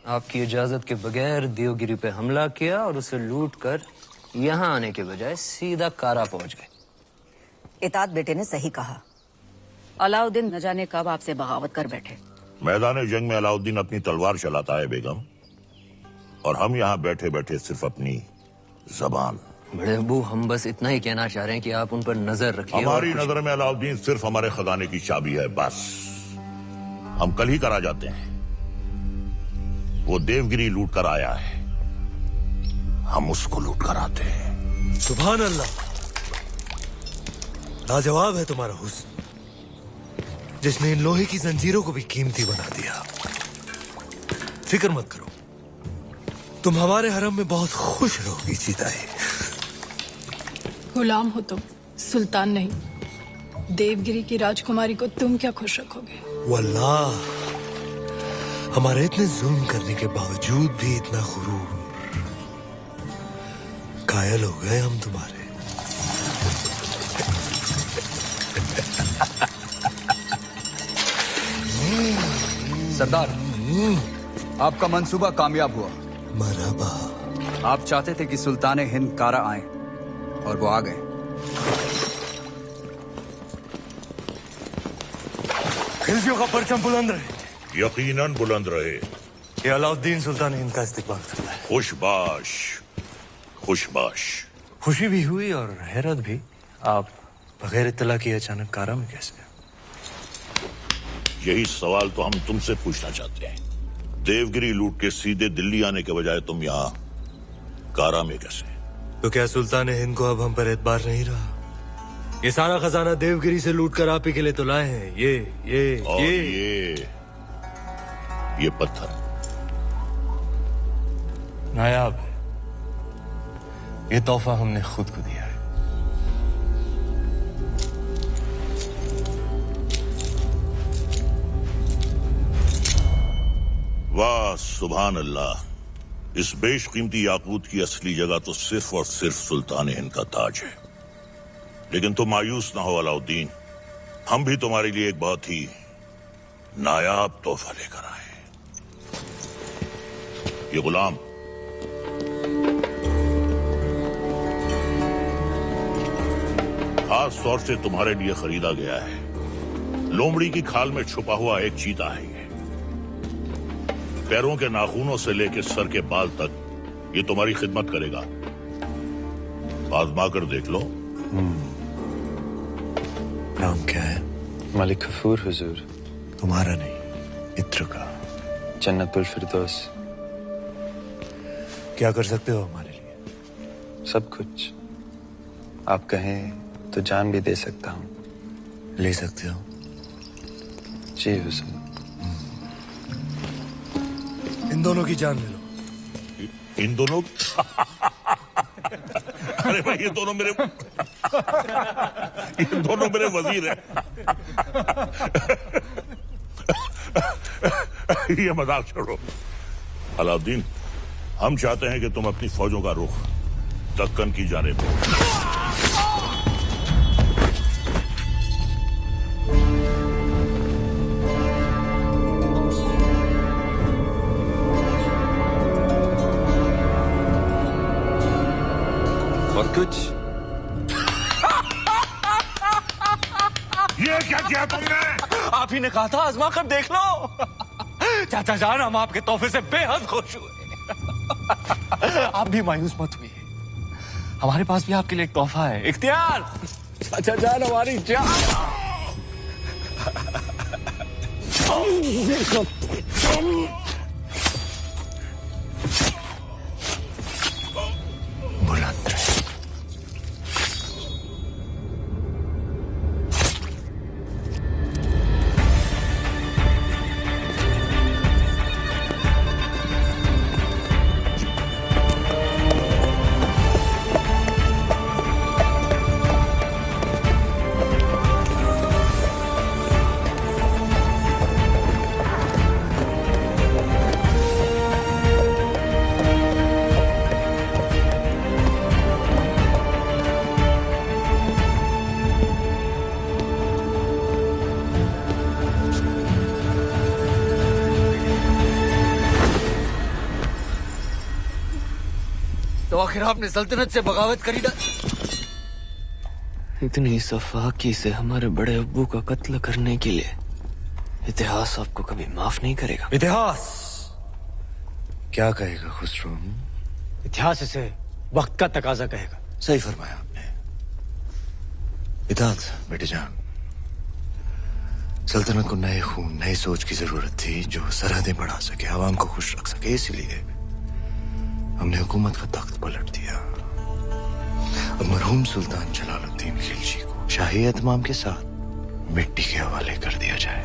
आपकी इजाजत के बगैर देवगिरी पे हमला किया और उसे लूट कर यहाँ आने के बजाय सीधा कारा पहुंच गए। इतात बेटे ने सही कहा। अलाउद्दीन न जाने कब आपसे बगावत कर बैठे। मैदान जंग में अलाउद्दीन अपनी तलवार चलाता है बेगम, और हम यहाँ बैठे बैठे सिर्फ अपनी जबान। बड़े अब्बू, हम बस इतना ही कहना चाह रहे हैं कि आप उन पर नजर रखिए। हमारी नजर में अलाउद्दीन सिर्फ हमारे खजाने की चाबी है, बस। हम कल ही करा जाते हैं। वो देवगिरी लूट कर आया है, हम उसको लूट कर आते हैं। सुभान अल्लाह, लाजवाब है तुम्हारा हुस्न, जिसने इन लोहे की जंजीरों को भी कीमती बना दिया। फिक्र मत करो, तुम हमारे हरम में बहुत खुश रहोगी जीताए। गुलाम हो तुम, सुल्तान नहीं। देवगिरी की राजकुमारी को तुम क्या खुश रखोगे? वल्लाह, हमारे इतने जुल्म करने के बावजूद भी इतना गुरूर। कायल हो गए हम तुम्हारे। सरदार, आपका मंसूबा कामयाब हुआ। मरहबा। आप चाहते थे कि सुल्तान हिंद कारा आए, और वो आ गए। खिलजियों का परचम बुलंद रहे। यकीनन बुलंद रहे। ये अलाउद्दीन सुल्तान हिंद का इस्तेमाल करता है। खुशबाश, खुशबाश। खुशी भी हुई और हैरत भी। आप बगैर इत्तला किए अचानक कारा में कैसे? यही सवाल तो हम तुमसे पूछना चाहते हैं। देवगिरी लूट के सीधे दिल्ली आने के बजाय तुम यहाँ कारा में कैसे? तो क्या सुल्तान हिंद को अब हम पर एतबार नहीं रहा? ये सारा खजाना देवगिरी से लूट कर आप ही के लिए तो लाए हैं। ये पत्थर नायाब है। ये तोहफा हमने खुद को दिया है। वाह सुभान अल्लाह। इस बेशकीमती याकूत की असली जगह तो सिर्फ और सिर्फ सुल्तान हिंद का ताज है। लेकिन तुम मायूस ना हो अलाउद्दीन, हम भी तुम्हारे लिए एक बहुत ही नायाब तोहफा लेकर आए। ये गुलाम खास तौर से तुम्हारे लिए खरीदा गया है। लोमड़ी की खाल में छुपा हुआ एक चीता है। ये पैरों के नाखूनों से लेकर सर के बाल तक ये तुम्हारी खिदमत करेगा। आजमा कर देख लो। नाम क्या है? मलिक गफूर हुजूर। तुम्हारा नहीं, मित्र का। जन्नतुल फिरदौस। क्या कर सकते हो हमारे लिए? सब कुछ। आप कहें तो जान भी दे सकता हूँ। ले सकते हो? जी हुजूर। इन दोनों की जान ले लो। इन दोनों? अरे भाई, ये दोनों मेरे वजीर हैं। ये मजाक छोड़ो। अलाउद्दीन, हम चाहते हैं कि तुम अपनी फौजों का रुख दक्कन की जानिब दो। और कुछ? ये क्या किया तुमने? आप ही ने कहा था आजमा कर देख लो। चाचा जान, हम आपके तोहफे से बेहद खुश हुए। आप भी मायूस मत हुई। हमारे पास भी आपके लिए एक तोहफा है। इख्तियार, चाचा जान हमारी जान। बुलंद रहे। आखिर आपने सल्तनत से बगावत करी ना। इतनी सफाकी से हमारे बड़े अब्बू का कत्ल करने के लिए इतिहास आपको कभी माफ नहीं करेगा। इतिहास क्या कहेगा खुसरो? इतिहास इसे वक्त का तकाजा कहेगा। सही फरमाया आपने। इताद बेटे जान, सल्तनत को नए खून नई सोच की जरूरत थी जो सरहदें बढ़ा सके, आवाम को खुश रख सके। इसलिए हमने हुकूमत का तख्त पलट दिया। अब मरहूम सुल्तान जलालुद्दीन खिलजी को शाही एहतमाम के साथ मिट्टी के हवाले कर दिया जाए।